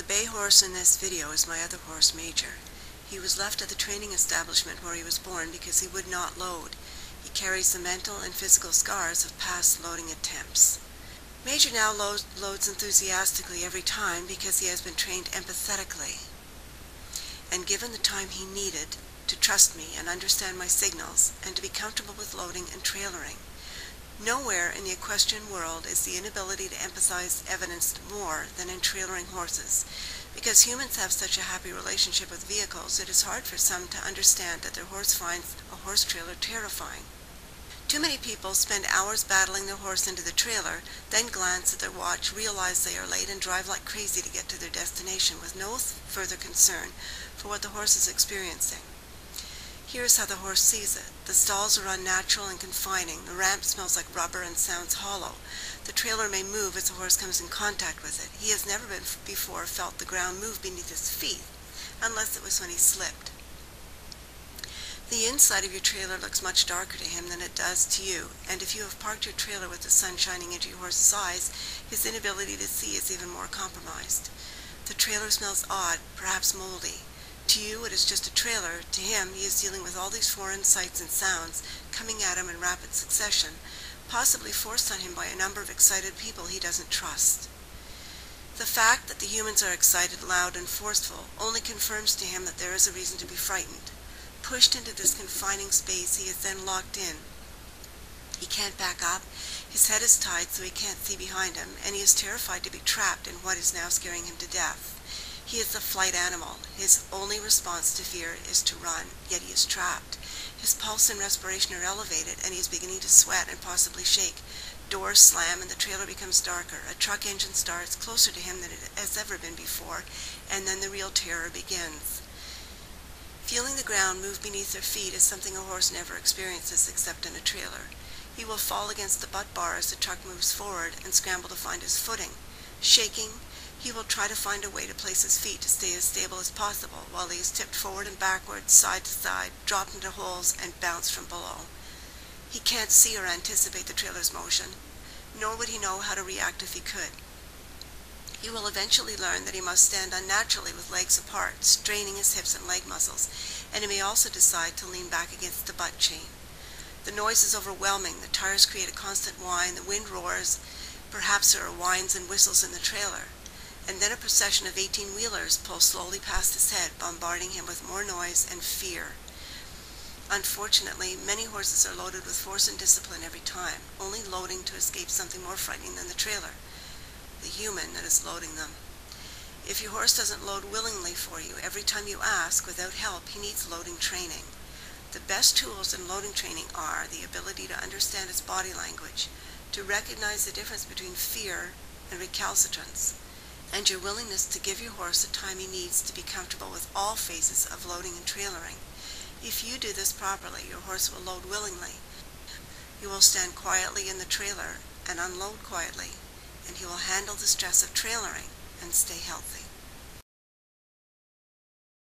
bay horse in this video is my other horse, Major. He was left at the training establishment where he was born because he would not load. He carries the mental and physical scars of past loading attempts. Major now loads enthusiastically every time because he has been trained empathetically and given the time he needed to trust me and understand my signals and to be comfortable with loading and trailering. Nowhere in the equestrian world is the inability to empathize evidenced more than in trailering horses. Because humans have such a happy relationship with vehicles, it is hard for some to understand that their horse finds a horse trailer terrifying. Too many people spend hours battling their horse into the trailer, then glance at their watch, realize they are late, and drive like crazy to get to their destination with no further concern for what the horse is experiencing. Here's how the horse sees it. The stalls are unnatural and confining. The ramp smells like rubber and sounds hollow. The trailer may move as the horse comes in contact with it. He has never before felt the ground move beneath his feet, unless it was when he slipped. The inside of your trailer looks much darker to him than it does to you, and if you have parked your trailer with the sun shining into your horse's eyes, his inability to see is even more compromised. The trailer smells odd, perhaps moldy. To you, it is just a trailer. To him, he is dealing with all these foreign sights and sounds coming at him in rapid succession, possibly forced on him by a number of excited people he doesn't trust. The fact that the humans are excited, loud, and forceful only confirms to him that there is a reason to be frightened. Pushed into this confining space, he is then locked in. He can't back up, his head is tied so he can't see behind him, and he is terrified to be trapped in what is now scaring him to death. He is the flight animal. His only response to fear is to run, yet he is trapped. His pulse and respiration are elevated, and he is beginning to sweat and possibly shake. Doors slam, and the trailer becomes darker. A truck engine starts closer to him than it has ever been before, and then the real terror begins. Feeling the ground move beneath their feet is something a horse never experiences except in a trailer. He will fall against the butt bar as the truck moves forward and scramble to find his footing. Shaking, he will try to find a way to place his feet to stay as stable as possible while he is tipped forward and backwards, side to side, dropped into holes, and bounced from below. He can't see or anticipate the trailer's motion, nor would he know how to react if he could. He will eventually learn that he must stand unnaturally with legs apart, straining his hips and leg muscles, and he may also decide to lean back against the butt chain. The noise is overwhelming. The tires create a constant whine. The wind roars. Perhaps there are whines and whistles in the trailer. And then a procession of 18-wheelers pulls slowly past his head, bombarding him with more noise and fear. Unfortunately, many horses are loaded with force and discipline every time, only loading to escape something more frightening than the trailer, the human that is loading them. If your horse doesn't load willingly for you every time you ask without help, he needs loading training. The best tools in loading training are the ability to understand its body language, to recognize the difference between fear and recalcitrance, and your willingness to give your horse the time he needs to be comfortable with all phases of loading and trailering. If you do this properly, your horse will load willingly. You will stand quietly in the trailer and unload quietly, and he will handle the stress of trailering and stay healthy.